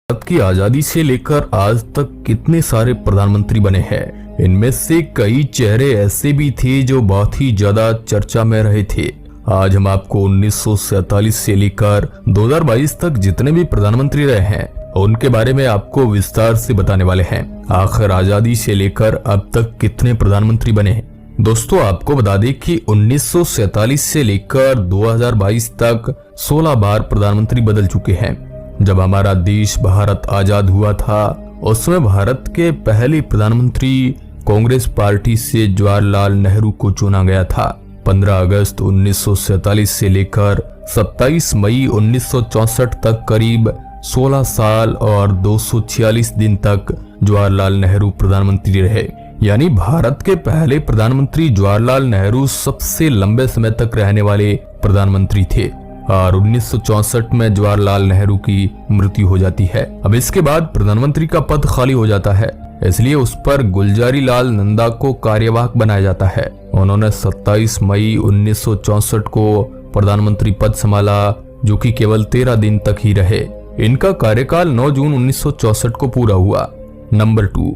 भारत की आजादी से लेकर आज तक कितने सारे प्रधानमंत्री बने हैं। इनमें से कई चेहरे ऐसे भी थे जो बहुत ही ज्यादा चर्चा में रहे थे। आज हम आपको 1947 से लेकर 2022 तक जितने भी प्रधानमंत्री रहे हैं उनके बारे में आपको विस्तार से बताने वाले हैं। आखिर आजादी से लेकर अब तक कितने प्रधानमंत्री बने हैं। दोस्तों, आपको बता दें कि 1947 से लेकर 2022 तक 16 बार प्रधानमंत्री बदल चुके हैं। जब हमारा देश भारत आजाद हुआ था उस समय भारत के पहले प्रधानमंत्री कांग्रेस पार्टी से जवाहरलाल नेहरू को चुना गया था। 15 अगस्त 1947 से लेकर 27 मई 1964 तक करीब 16 साल और 246 दिन तक जवाहरलाल नेहरू प्रधानमंत्री रहे। यानी भारत के पहले प्रधानमंत्री जवाहरलाल नेहरू सबसे लंबे समय तक रहने वाले प्रधानमंत्री थे और 1964 में जवाहरलाल नेहरू की मृत्यु हो जाती है। अब इसके बाद प्रधानमंत्री का पद खाली हो जाता है, इसलिए उस पर गुलजारी लाल नंदा को कार्यवाहक बनाया जाता है। उन्होंने 27 मई 1964 को प्रधानमंत्री पद संभाला, जो कि केवल 13 दिन तक ही रहे। इनका कार्यकाल 9 जून 1964 को पूरा हुआ। नंबर 2,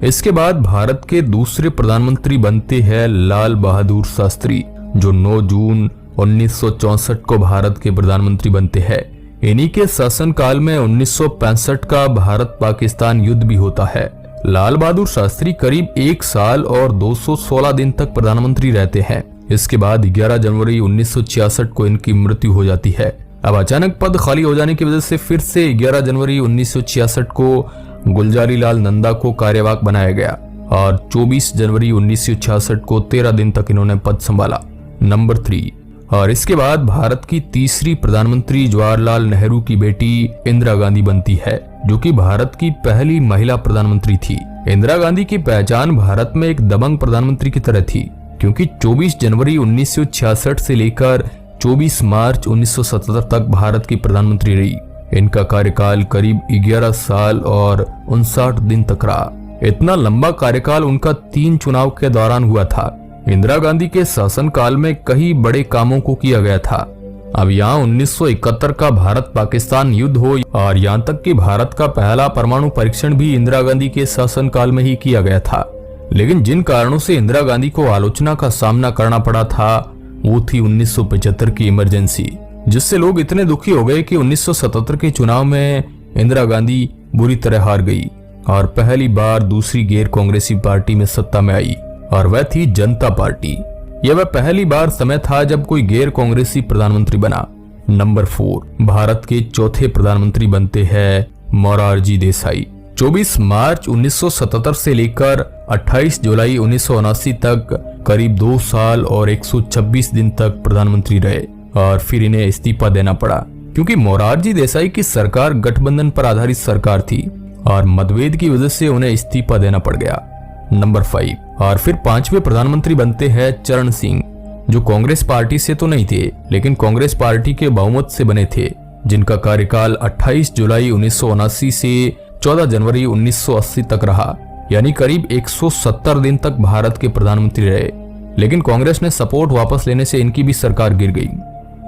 इसके बाद भारत के दूसरे प्रधानमंत्री बनते हैं लाल बहादुर शास्त्री, जो 9 जून 1964 को भारत के प्रधानमंत्री बनते हैं। इन्हीं के शासनकाल में 1965 का भारत पाकिस्तान युद्ध भी होता है। लाल बहादुर शास्त्री करीब 1 साल और 216 दिन तक प्रधानमंत्री रहते हैं। इसके बाद 11 जनवरी 1966 को इनकी मृत्यु हो जाती है। अब अचानक पद खाली हो जाने की वजह से फिर से 11 जनवरी 1966 को गुलजारी लाल नंदा को कार्यवाहक बनाया गया और 24 जनवरी 1966 को 13 दिन तक इन्होंने पद संभाला। नंबर 3, और इसके बाद भारत की तीसरी प्रधानमंत्री जवाहरलाल नेहरू की बेटी इंदिरा गांधी बनती है, जो कि भारत की पहली महिला प्रधानमंत्री थी। इंदिरा गांधी की पहचान भारत में एक दबंग प्रधानमंत्री की तरह थी, क्योंकि 24 जनवरी 1966 से लेकर 24 मार्च 1977 तक भारत की प्रधानमंत्री रही। इनका कार्यकाल करीब 11 साल और 59 दिन तक रहा। इतना लंबा कार्यकाल उनका 3 चुनाव के दौरान हुआ था। इंदिरा गांधी के शासनकाल में कई बड़े कामों को किया गया था। अब यहाँ 1971 का भारत पाकिस्तान युद्ध हो और यहाँ तक कि भारत का पहला परमाणु परीक्षण भी इंदिरा गांधी के शासनकाल में ही किया गया था। लेकिन जिन कारणों से इंदिरा गांधी को आलोचना का सामना करना पड़ा था वो थी 1975 की इमरजेंसी, जिससे लोग इतने दुखी हो गए कि 1977 के चुनाव में इंदिरा गांधी बुरी तरह हार गई और पहली बार दूसरी गैर कांग्रेसी पार्टी में सत्ता में आई, और वह थी जनता पार्टी। यह वह पहली बार समय था जब कोई गैर कांग्रेसी प्रधानमंत्री बना। नंबर 4, भारत के चौथे प्रधानमंत्री बनते हैं मोरारजी देसाई। 24 मार्च 1977 से लेकर 28 जुलाई 1979 तक करीब 2 साल और 126 दिन तक प्रधानमंत्री रहे और फिर इन्हें इस्तीफा देना पड़ा, क्योंकि मोरारजी देसाई की सरकार गठबंधन पर आधारित सरकार थी और मतभेद की वजह से उन्हें इस्तीफा देना पड़ गया। नंबर 5, और फिर 5वें प्रधानमंत्री बनते हैं चरण सिंह, जो कांग्रेस पार्टी से तो नहीं थे लेकिन कांग्रेस पार्टी के बहुमत से बने थे, जिनका कार्यकाल 28 जुलाई 1979 से 14 जनवरी 1980 तक रहा। यानी करीब 170 दिन तक भारत के प्रधानमंत्री रहे, लेकिन कांग्रेस ने सपोर्ट वापस लेने से इनकी भी सरकार गिर गई।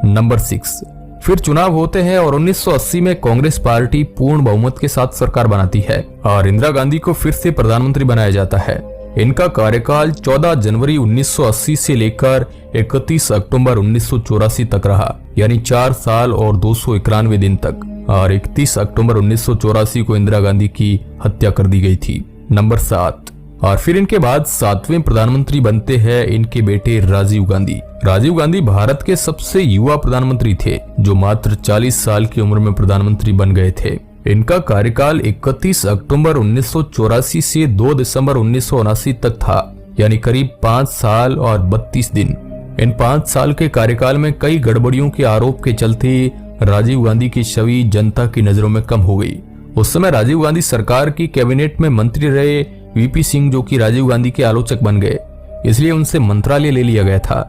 नंबर 6, फिर चुनाव होते हैं और 1980 में कांग्रेस पार्टी पूर्ण बहुमत के साथ सरकार बनाती है और इंदिरा गांधी को फिर से प्रधानमंत्री बनाया जाता है। इनका कार्यकाल 14 जनवरी 1980 से लेकर 31 अक्टूबर 1984 तक रहा, यानी 4 साल और 291 दिन तक, और 31 अक्टूबर 1984 को इंदिरा गांधी की हत्या कर दी गई थी। नंबर 7, और फिर इनके बाद 7वें प्रधानमंत्री बनते हैं इनके बेटे राजीव गांधी। राजीव गांधी भारत के सबसे युवा प्रधानमंत्री थे, जो मात्र 40 साल की उम्र में प्रधानमंत्री बन गए थे। इनका कार्यकाल 31 अक्टूबर 1984 से 2 दिसंबर 1979 तक था, यानी करीब 5 साल और 32 दिन। इन 5 साल के कार्यकाल में कई गड़बड़ियों के आरोप के चलते राजीव गांधी की छवि जनता की नजरों में कम हो गई। उस समय राजीव गांधी सरकार की कैबिनेट में मंत्री रहे वीपी सिंह, जो कि राजीव गांधी के आलोचक बन गए, इसलिए उनसे मंत्रालय ले लिया गया था।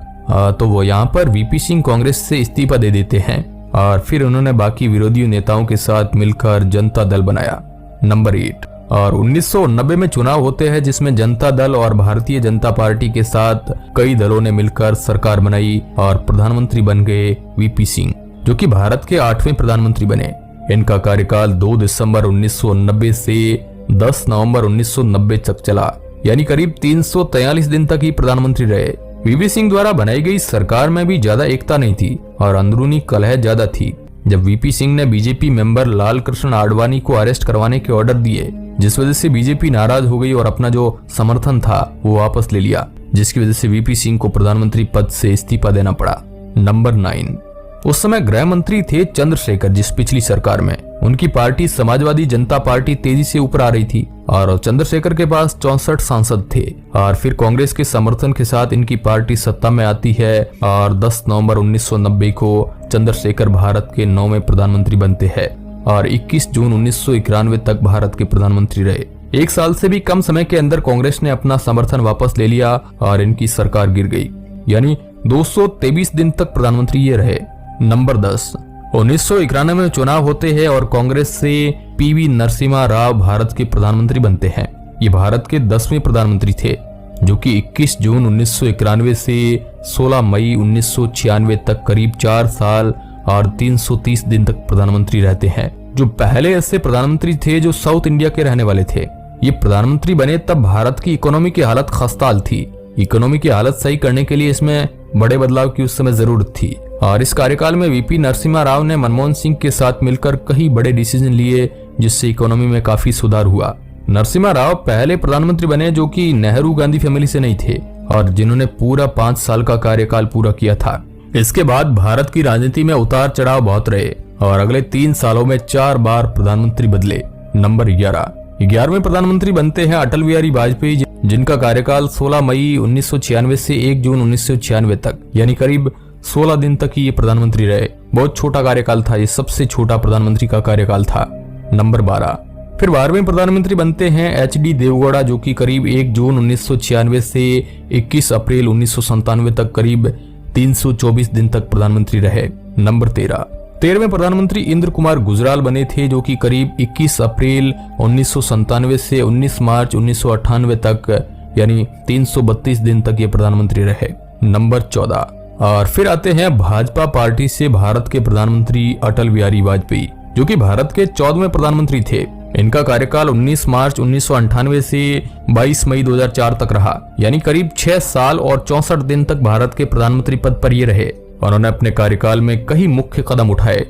तो वो यहाँ पर वीपी सिंह कांग्रेस से इस्तीफा दे देते हैं और फिर उन्होंने बाकी विरोधी नेताओं के साथ मिलकर जनता दल बनाया। नंबर 8, और 1990 में चुनाव होते हैं जिसमें जनता दल और भारतीय जनता पार्टी के साथ कई दलों ने मिलकर सरकार बनाई और प्रधानमंत्री बन गए वीपी सिंह, जो कि भारत के 8वें प्रधानमंत्री बने। इनका कार्यकाल 2 दिसंबर 1990 से 10 नवंबर 1990 तक चला, यानी करीब 343 दिन तक ही प्रधानमंत्री रहे। वीपी सिंह द्वारा बनाई गई सरकार में भी ज्यादा एकता नहीं थी और अंदरूनी कलह ज्यादा थी। जब वीपी सिंह ने बीजेपी मेंबर लाल कृष्ण आडवाणी को अरेस्ट करवाने के ऑर्डर दिए, जिस वजह से बीजेपी नाराज हो गई और अपना जो समर्थन था वो वापस ले लिया, जिसकी वजह से वीपी सिंह को प्रधानमंत्री पद से इस्तीफा देना पड़ा। नंबर 9, उस समय गृह मंत्री थे चंद्रशेखर, जिस पिछली सरकार में उनकी पार्टी समाजवादी जनता पार्टी तेजी से ऊपर आ रही थी और चंद्रशेखर के पास 64 सांसद थे। और फिर कांग्रेस के समर्थन के साथ इनकी पार्टी सत्ता में आती है और 10 नवंबर 1990 को चंद्रशेखर भारत के 9वें प्रधानमंत्री बनते हैं और 21 जून 1991 तक भारत के प्रधानमंत्री रहे। 1 साल से भी कम समय के अंदर कांग्रेस ने अपना समर्थन वापस ले लिया और इनकी सरकार गिर गई, यानी 223 दिन तक प्रधानमंत्री ये रहे। नंबर 10, 1991 में चुनाव होते हैं और कांग्रेस से पीवी नरसिम्हा राव भारत के प्रधानमंत्री बनते हैं। ये भारत के 10वें प्रधानमंत्री थे, जो कि 21 जून 1991 से 16 मई 1996 तक करीब 4 साल और 330 दिन तक प्रधानमंत्री रहते हैं। जो पहले ऐसे प्रधानमंत्री थे जो साउथ इंडिया के रहने वाले थे। ये प्रधानमंत्री बने तब भारत की इकोनॉमी की हालत खस्ताहाल थी। इकोनॉमी की हालत सही करने के लिए इसमें बड़े बदलाव की उस समय जरूरत थी और इस कार्यकाल में वीपी नरसिम्हा राव ने मनमोहन सिंह के साथ मिलकर कई बड़े डिसीजन लिए, जिससे इकोनॉमी में काफी सुधार हुआ। नरसिम्हा राव पहले प्रधानमंत्री बने जो कि नेहरू गांधी फैमिली से नहीं थे और जिन्होंने पूरा 5 साल का कार्यकाल पूरा किया था। इसके बाद भारत की राजनीति में उतार चढ़ाव बहुत रहे और अगले 3 सालों में 4 बार प्रधानमंत्री बदले। नंबर 11वें प्रधानमंत्री बनते हैं अटल बिहारी वाजपेयी, जिनका कार्यकाल 16 मई 1996 से 1 जून 1996 तक, यानी करीब 16 दिन तक ही ये प्रधानमंत्री रहे। बहुत छोटा कार्यकाल था, ये सबसे छोटा प्रधानमंत्री का कार्यकाल था। नंबर 12, फिर 12वें प्रधानमंत्री बनते हैं एचडी देवगौड़ा, जो कि करीब 1 जून 1996 से 21 अप्रैल 1997 तक करीब 324 दिन तक प्रधानमंत्री रहे। नंबर 13वें प्रधानमंत्री इंद्र कुमार गुजराल बने थे, जो कि करीब 21 अप्रैल 1997 से 19 मार्च 1998 तक, यानी 332 दिन तक ये प्रधानमंत्री रहे। नंबर 14, और फिर आते हैं भाजपा पार्टी से भारत के प्रधानमंत्री अटल बिहारी वाजपेयी, जो कि भारत के 14वें प्रधानमंत्री थे। इनका कार्यकाल 19 मार्च 1998 से 22 मई 2004 तक रहा, यानी करीब 6 साल और 64 दिन तक भारत के प्रधानमंत्री पद पर ये रहे। और उन्होंने अपने कार्यकाल में कई मुख्य कदम उठाए,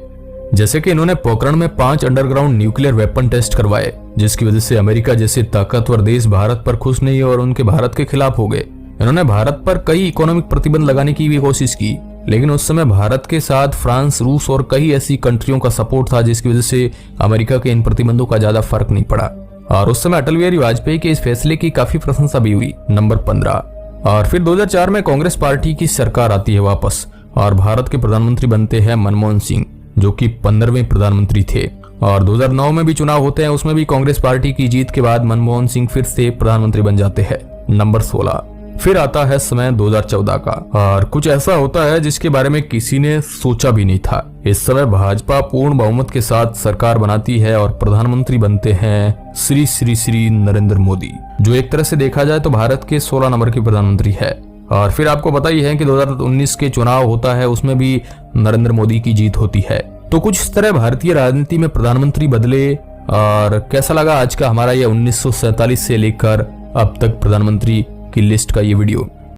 जैसे कि इन्होंने पोखरण में 5 अंडरग्राउंड न्यूक्लियर वेपन टेस्ट करवाए, जिसकी वजह से अमेरिका जैसे ताकतवर देश भारत पर खुश नहीं और उनके भारत के खिलाफ हो गए। इन्होंने भारत पर कई इकोनॉमिक प्रतिबंध लगाने की भी कोशिश की, लेकिन उस समय भारत के साथ फ्रांस, रूस और कई ऐसी कंट्रियों का सपोर्ट था, जिसकी वजह से अमेरिका के इन प्रतिबंधों का ज्यादा फर्क नहीं पड़ा और उस समय अटल बिहारी वाजपेयी के इस फैसले की काफी प्रशंसा भी हुई। नंबर 15, और फिर 2004 में कांग्रेस पार्टी की सरकार आती है वापस और भारत के प्रधानमंत्री बनते हैं मनमोहन सिंह, जो कि 15वें प्रधानमंत्री थे। और 2009 में भी चुनाव होते हैं, उसमें भी कांग्रेस पार्टी की जीत के बाद मनमोहन सिंह फिर से प्रधानमंत्री बन जाते हैं। नंबर 16, फिर आता है समय 2014 का और कुछ ऐसा होता है जिसके बारे में किसी ने सोचा भी नहीं था। इस समय भाजपा पूर्ण बहुमत के साथ सरकार बनाती है और प्रधानमंत्री बनते हैं श्री श्री श्री नरेंद्र मोदी, जो एक तरह से देखा जाए तो भारत के 16 नंबर के प्रधानमंत्री है। और फिर आपको पता ही है कि 2019 के चुनाव होता है, उसमें भी नरेंद्र मोदी की जीत होती है। तो कुछ इस तरह भारतीय राजनीति में प्रधानमंत्री बदले। और कैसा लगा आज का हमारा ये 1947 से लेकर अब तक प्रधानमंत्री की लिस्ट का ये वीडियो।